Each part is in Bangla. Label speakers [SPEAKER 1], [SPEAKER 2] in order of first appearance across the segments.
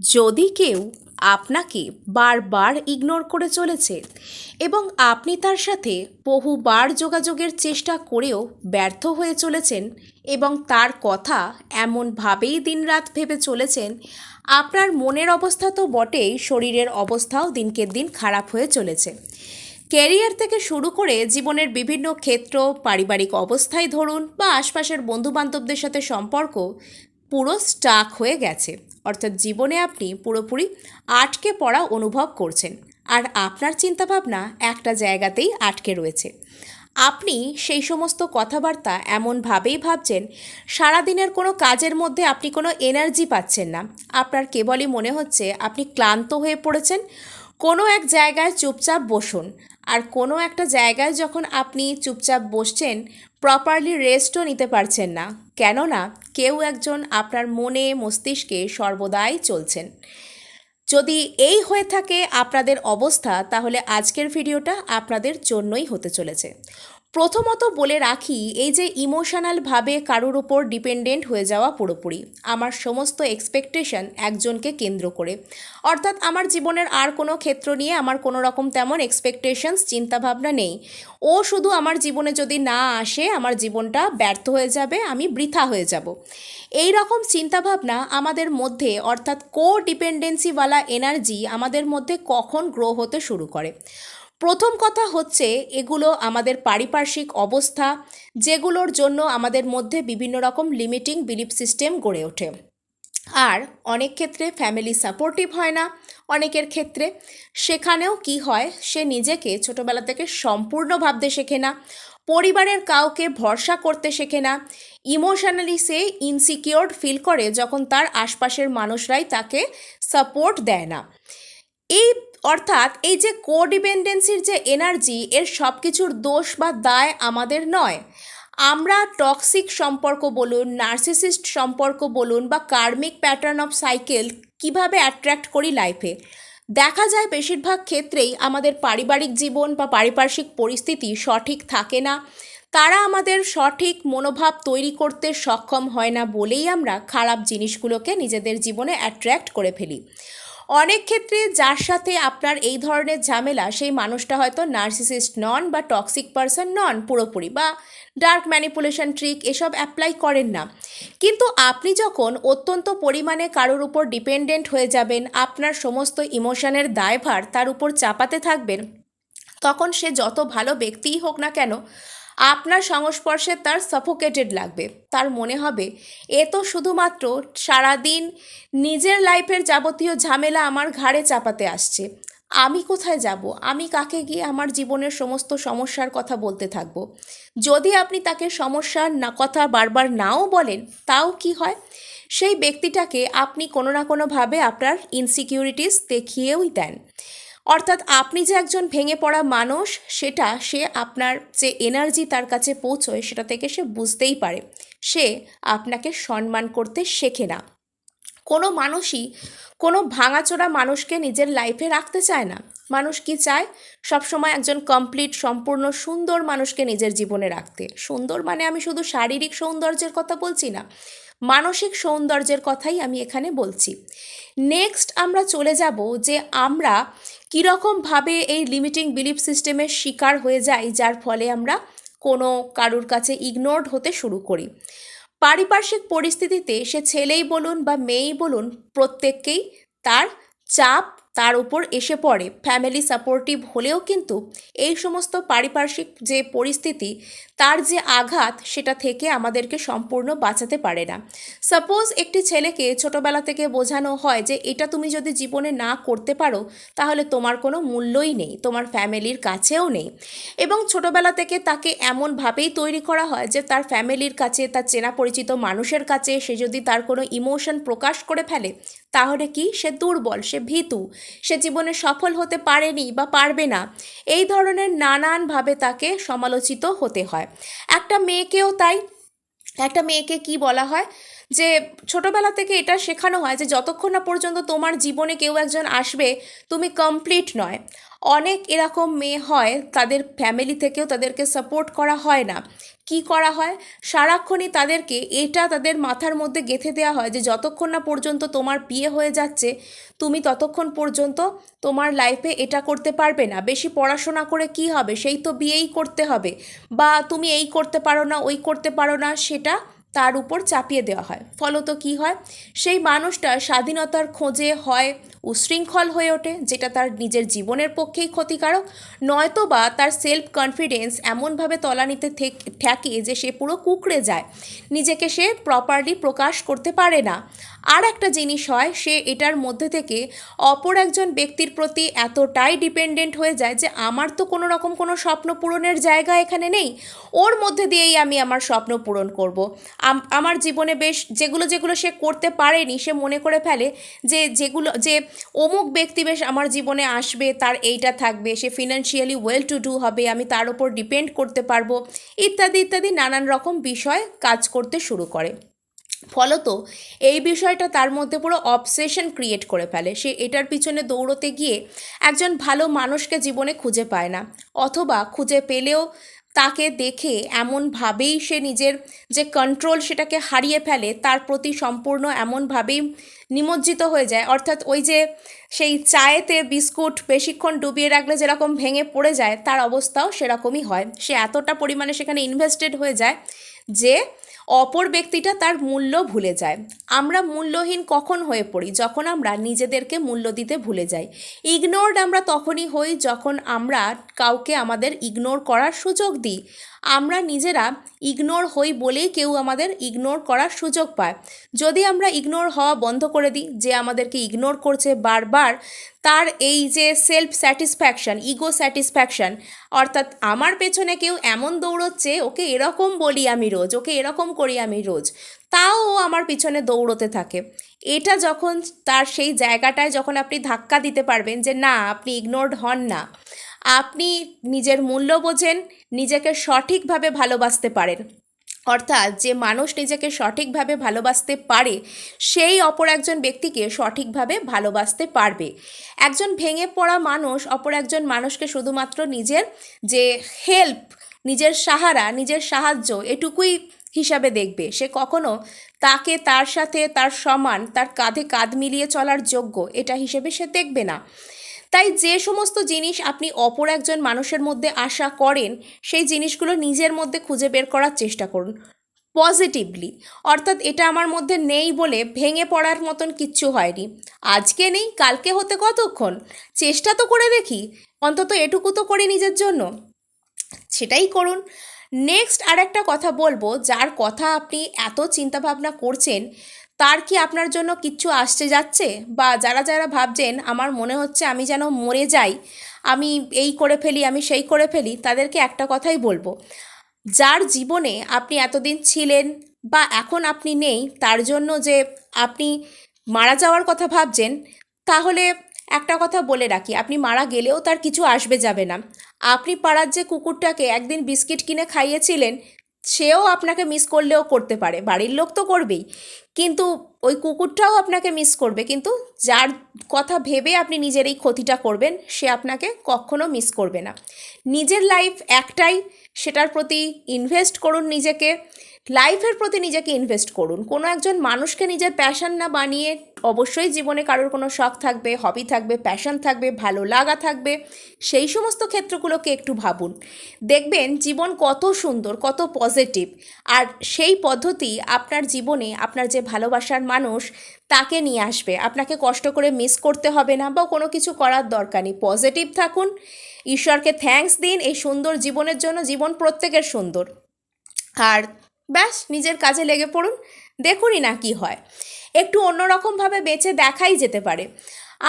[SPEAKER 1] যদি কেউ আপনাকে বারবার ইগনোর করে চলেছে এবং আপনি তার সাথে বহুবার যোগাযোগের চেষ্টা করেও ব্যর্থ হয়ে চলেছেন এবং তার কথা এমনভাবেই দিনরাত ভেবে চলেছেন, আপনার মনের অবস্থা তো বটেই, শরীরের অবস্থাও দিনকে দিন খারাপ হয়ে চলেছে। ক্যারিয়ার থেকে শুরু করে জীবনের বিভিন্ন ক্ষেত্র, পারিবারিক অবস্থায় ধরুন বা আশপাশের বন্ধুবান্ধবদের সাথে সম্পর্ক পুরো স্টাক হয়ে গেছে। অর্থাৎ জীবনে আপনি পুরোপুরি আটকে পড়া অনুভব করছেন আর আপনার চিন্তাভাবনা একটা জায়গাতেই আটকে রয়েছে। আপনি সেই সমস্ত কথাবার্তা এমনভাবেই ভাবছেন, সারাদিনের কোনো কাজের মধ্যে আপনি কোনো এনার্জি পাচ্ছেন না। আপনার কেবলই মনে হচ্ছে আপনি ক্লান্ত হয়ে পড়েছেন। কোনো এক জায়গায় চুপচাপ বসুন, আর কোনো একটা জায়গায় যখন আপনি চুপচাপ বসছেন, প্রপারলি রেস্টও নিতে পারছেন না, কেননা কেউ একজন আপনার মনে মস্তিষ্কে সর্বদাই চলছেন। যদি এই হয়ে থাকে আপনাদের অবস্থা, তাহলে আজকের ভিডিওটা আপনাদের জন্যই হতে চলেছে। প্রথমত বলে রাখি, এই যে ইমোশনালভাবে কারোর উপর ডিপেন্ডেন্ট হয়ে যাওয়া, পুরোপুরি আমার সমস্ত এক্সপেকটেশন একজনকে কেন্দ্র করে, অর্থাৎ আমার জীবনের আর কোনো ক্ষেত্র নিয়ে আমার কোনো রকম তেমন এক্সপেকটেশনস চিন্তাভাবনা নেই। ও শুধু আমার জীবনে যদি না আসে, আমার জীবনটা ব্যর্থ হয়ে যাবে, আমি বৃথা হয়ে যাব। এই রকম চিন্তাভাবনা আমাদের মধ্যে, অর্থাৎ কো ডিপেন্ডেন্সিওয়ালা এনার্জি আমাদের মধ্যে কখন গ্রো হতে শুরু করে? প্রথম কথা হচ্ছে, এগুলো আমাদের পারিপার্শ্বিক অবস্থা, যেগুলোর জন্য আমাদের মধ্যে বিভিন্ন রকম লিমিটিং বিলিফ সিস্টেম গড়ে ওঠে। আর অনেক ক্ষেত্রে ফ্যামিলি সাপোর্টিভ হয় না। অনেকের ক্ষেত্রে সেখানেও কি হয়, সে নিজেকে ছোটোবেলা থেকে সম্পূর্ণ ভাবতে শেখে না, পরিবারের কাউকে ভরসা করতে শেখে না, ইমোশনালি সে ইনসিকিওরড ফিল করে যখন তার আশপাশের মানুষরাই তাকে সাপোর্ট দেয় না। এই অর্থাৎ এই যে কোডিপেন্ডেন্সির যে এনার্জি, এর সব কিছুর দোষ বা দায় আমাদের নয়। আমরা টক্সিক সম্পর্ক বলুন, নার্সিসিস্ট সম্পর্ক বলুন বা কার্মিক প্যাটার্ন অফ সাইকেল কিভাবে অ্যাট্রাক্ট করি লাইফে, দেখা যায় বেশিরভাগ ক্ষেত্রেই আমাদের পারিবারিক জীবন বা পারিপার্শ্বিক পরিস্থিতি সঠিক থাকে না। তারা আমাদের সঠিক মনোভাব তৈরি করতে সক্ষম হয় না বলেই আমরা খারাপ জিনিসগুলোকে নিজেদের জীবনে অ্যাট্রাক্ট করে ফেলি। অনেক ক্ষেত্রে যার সাথে আপনার এই ধরনের ঝামেলা, সেই মানুষটা হয়তো নার্সিসিস্ট নন বা টক্সিক পারসন নন পুরোপুরি, বা ডার্ক ম্যানিপুলেশন ট্রিক এসব অ্যাপ্লাই করেন না। কিন্তু আপনি যখন অত্যন্ত পরিমাণে কারোর উপর ডিপেন্ডেন্ট হয়ে যাবেন, আপনার সমস্ত ইমোশনের দায়ভার তার উপর চাপাতে থাকবেন, তখন সে যত ভালো ব্যক্তিই হোক না কেন, আপনার সংস্পর্শে তার সাফোকেটেড লাগবে। তার মনে হবে এ তো শুধুমাত্র সারাদিন নিজের লাইফের যাবতীয় ঝামেলা আমার ঘাড়ে চাপাতে আসছে। আমি কোথায় যাব? আমি কাকে গিয়ে আমার জীবনের সমস্ত সমস্যার কথা বলতে থাকব? যদি আপনি তাকে সমস্যার না কথা বারবার নাও বলেন, তাও কি হয়, সেই ব্যক্তিটাকে আপনি কোনো না কোনোভাবে আপনার ইনসিকিউরিটিস দেখিয়েই দেন। অর্থাৎ আপনি যে একজন ভেঙে পড়া মানুষ, সেটা সে আপনার যে এনার্জি তার কাছে পৌঁছয়, সেটা থেকে সে বুঝতেই পারে। সে আপনাকে সম্মান করতে শেখে না। কোনো মানুষই কোনো ভাঙাচোরা মানুষকে নিজের লাইফে রাখতে চায় না। মানুষ কি চায়? সবসময় একজন কমপ্লিট, সম্পূর্ণ সুন্দর মানুষকে নিজের জীবনে রাখতে। সুন্দর মানে আমি শুধু শারীরিক সৌন্দর্যের কথা বলছি না, মানসিক সৌন্দর্যের কথাই আমি এখানে বলছি। নেক্সট আমরা চলে যাব যে আমরা কীরকমভাবে এই লিমিটিং বিলিফ সিস্টেমের শিকার হয়ে যাই, যার ফলে আমরা কোনো কারুর কাছে ইগনোরড হতে শুরু করি। পারিপার্শ্বিক পরিস্থিতিতে সে ছেলেই বলুন বা মেয়েই বলুন, প্রত্যেককেই তার চাপ তার উপর এসে পড়ে। ফ্যামিলি সাপোর্টিভ হলেও কিন্তু এই সমস্ত পারিপার্শ্বিক যে পরিস্থিতি, তার যে আঘাত, সেটা থেকে আমাদেরকে সম্পূর্ণ বাঁচাতে পারে না। সাপোজ একটি ছেলেকে ছোটোবেলা থেকে বোঝানো হয় যে এটা তুমি যদি জীবনে না করতে পারো, তাহলে তোমার কোনো মূল্যই নেই, তোমার ফ্যামিলির কাছেও নেই। এবং ছোটোবেলা থেকে তাকে এমনভাবেই তৈরি করা হয় যে তার ফ্যামিলির কাছে, তার চেনা পরিচিত মানুষের কাছে সে যদি তার কোনো ইমোশন প্রকাশ করে ফেলে, তাহলে কি সে দুর্বল, সে ভীতু, সে জীবনে সফল হতে পারেনি বা পারবে না। এই ধরনের নানানভাবে তাকে সমালোচিত হতে হয়। একটা মেয়েকেও তাই। একটা মেয়েকে কি বলা হয়, যে ছোটোবেলা থেকে এটা শেখানো হয় যে যতক্ষণ না পর্যন্ত তোমার জীবনে কেউ একজন আসবে, তুমি কমপ্লিট নয়। অনেক এরকম মেয়ে হয়, তাদের ফ্যামিলি থেকেও তাদেরকে সাপোর্ট করা হয় না। কি করা হয়, সারাক্ষণই তাদেরকে এটা তাদের মাথার মধ্যে গেঁথে দেওয়া হয় যে যতক্ষণ না পর্যন্ত তোমার বিয়ে হয়ে যাচ্ছে তুমি ততক্ষণ পর্যন্ত তোমার লাইফে এটা করতে পারবে না, বেশি পড়াশোনা করে কি হবে, সেই তো বিয়েই করতে হবে, বা তুমি এই করতে পারো না ওই করতে পারো না, সেটা তার উপর চাপিয়ে দেওয়া হয়। ফলত কি হয়, সেই মানুষটা স্বাধীনতার খোঁজে হয় উশৃঙ্খল হয়ে ওঠে, যেটা তার নিজের জীবনের পক্ষেই ক্ষতিকারক, নয়তো বা তার সেলফ কনফিডেন্স এমনভাবে তলানিতে ঠেকে যে সে পুরো কুঁকড়ে যায়, নিজেকে সে প্রপারলি প্রকাশ করতে পারে না। আর একটা জিনিস হয়, সে এটার মধ্যে থেকে অপর একজন ব্যক্তির প্রতি এতটাই ডিপেন্ডেন্ট হয়ে যায় যে আমার তো কোনো রকম কোনো স্বপ্ন পূরণের জায়গা এখানে নেই, ওর মধ্যে দিয়েই আমি আমার স্বপ্ন পূরণ করব। আমার জীবনে বেশ যেগুলো যেগুলো সে করতে পারেনি, সে মনে করে ফেলে যে অমুক ব্যক্তি বেশ আমার জীবনে আসবে, তার এইটা থাকবে, সে ফিনান্সিয়ালি ওয়েল টু ডু হবে, আমি তার ওপর ডিপেন্ড করতে পারবো, ইত্যাদি ইত্যাদি নানান রকম বিষয় কাজ করতে শুরু করে। ফলত এই বিষয়টা তার মধ্যে পুরো অবসেশন ক্রিয়েট করে ফেলে, সে এটার পিছনে দৌড়তে গিয়ে একজন ভালো মানুষকে জীবনে খুঁজে পায় না, অথবা খুঁজে পেলেও তাকে দেখে এমনভাবেই সে নিজের যে কন্ট্রোল সেটাকে হারিয়ে ফেলে, তার প্রতি সম্পূর্ণ এমনভাবেই নিমজ্জিত হয়ে যায়, অর্থাৎ ওই যে সেই চায়েতে বিস্কুট বেশিক্ষণ ডুবিয়ে রাখলে যেরকম ভেঙে পড়ে যায়, তার অবস্থাও সেরকমই হয়। সে এতটা পরিমাণে সেখানে ইনভেস্টেড হয়ে যায় যে অপর ব্যক্তিটা তার মূল্য ভুলে যায়। আমরা মূল্যহীন কখন হয়ে পড়ি, যখন আমরা নিজেদেরকে মূল্য দিতে ভুলে যাই। ইগনোরড আমরা তখনই হই যখন আমরা কাউকে আমাদের ইগনোর করার সুযোগ দিই। আমরা নিজেরা ইগনোর হই বলেই কেউ আমাদের ইগনোর করার সুযোগ পায়। যদি আমরা ইগনোর হওয়া বন্ধ করে দিই, যে আমাদেরকে ইগনোর করছে বারবার, তার এই যে সেলফ স্যাটিসফ্যাকশান, ইগো স্যাটিসফ্যাকশান, অর্থাৎ আমার পেছনে কেউ এমন দৌড়চ্ছে, ওকে এরকম বলি আমি রোজ, ওকে এরকম করি আমি রোজ, তাও ও আমার পিছনে দৌড়তে থাকে। এটা যখন তার সেই জায়গাটায় যখন আপনি ধাক্কা দিতে পারবেন যে না, আপনি ইগনোরড হন না, আপনি নিজের মূল্য বোঝেন, নিজেকে সঠিকভাবে ভালোবাসতে পারেন, অর্থাৎ যে মানুষ নিজেকে সঠিকভাবে ভালোবাসতে পারে সেই অপর একজন ব্যক্তিকে সঠিকভাবে ভালোবাসতে পারবে। একজন ভেঙে পড়া মানুষ অপর একজন মানুষকে শুধুমাত্র নিজের যে হেল্প, নিজের সাহারা, নিজের সাহায্য এটুকুই হিসাবে দেখবে, সে কখনো তাকে তার সাথে তার সমান, তার কাঁধে কাঁধ মিলিয়ে চলার যোগ্য এটা হিসেবে সে দেখবে না। তাই যে সমস্ত জিনিস আপনি অপর একজন মানুষের মধ্যে আশা করেন, সেই জিনিসগুলো নিজের মধ্যে খুঁজে বের করার চেষ্টা করুন পজিটিভলি। অর্থাৎ এটা আমার মধ্যে নেই বলে ভেঙে পড়ার মতন কিচ্ছু হয়নি, আজকে নেই কালকে হতে কতক্ষণ, চেষ্টা তো করে দেখি, অন্তত এটুকু তো করি নিজের জন্য, সেটাই করুন। নেক্সট আরেকটা কথা বলবো, যার কথা আপনি এত চিন্তাভাবনা করছেন তার কি আপনার জন্য কিচ্ছু আসছে যাচ্ছে, বা যারা যারা ভাবছেন আমার মনে হচ্ছে আমি যেন মরে যাই, আমি এই করে ফেলি, আমি সেই করে ফেলি, তাদেরকে একটা কথাই বলবো, যার জীবনে আপনি এতদিন ছিলেন বা এখন আপনি নেই, তার জন্য যে আপনি মারা যাওয়ার কথা ভাবছেন, তাহলে একটা কথা বলে রাখি, আপনি মারা গেলেও তার কিছু আসবে যাবে না। আপনি পাড়ার যে কুকুরটাকে একদিন বিস্কিট কিনে খাইয়েছিলেন, সেও আপনাকে মিস করলেও করতে পারে, বাড়ির লোক তো করবেই, কিন্তু ওই কুকুরটাও আপনাকে মিস করবে, কিন্তু যার কথা ভেবে আপনি নিজের এই ক্ষতিটা করবেন সে আপনাকে কখনো মিস করবে না। নিজের লাইফ একটাই, সেটার প্রতি ইনভেস্ট করুন নিজেকে, লাইফের প্রতি নিজেকে ইনভেস্ট করুন। কোনো একজন মানুষকে নিজের প্যাশন না বানিয়ে, অবশ্যই জীবনে কারোর কোনো শখ থাকবে, হবি থাকবে, প্যাশন থাকবে, ভালো লাগা থাকবে, সেই সমস্ত ক্ষেত্রগুলোকে একটু ভাবুন, দেখবেন জীবন কত সুন্দর, কত পজিটিভ। আর সেই পদ্ধতি আপনার জীবনে আপনার যে ভালোবাসার মানুষ তাকে নিয়ে আসবে, আপনাকে কষ্ট করে মিস করতে হবে না বা কোনো কিছু করার দরকার নেই। পজিটিভ থাকুন, ঈশ্বরকে থ্যাঙ্কস দিন এই সুন্দর জীবনের জন্য, জীবন প্রত্যেকের সুন্দর, আর ব্যাস নিজের কাজে লেগে পড়ুন, দেখুনই না কি হয়। একটু অন্যরকমভাবে বেঁচে দেখাই যেতে পারে।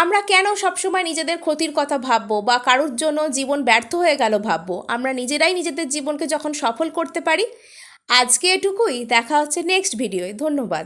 [SPEAKER 1] আমরা কেন সবসময় নিজেদের ক্ষতির কথা ভাববো বা কারোর জন্য জীবন ব্যর্থ হয়ে গেল ভাববো, আমরা নিজেরাই নিজেদের জীবনকে যখন সফল করতে পারি। আজকে এটুকুই, দেখা হচ্ছে নেক্সট ভিডিওয়, ধন্যবাদ।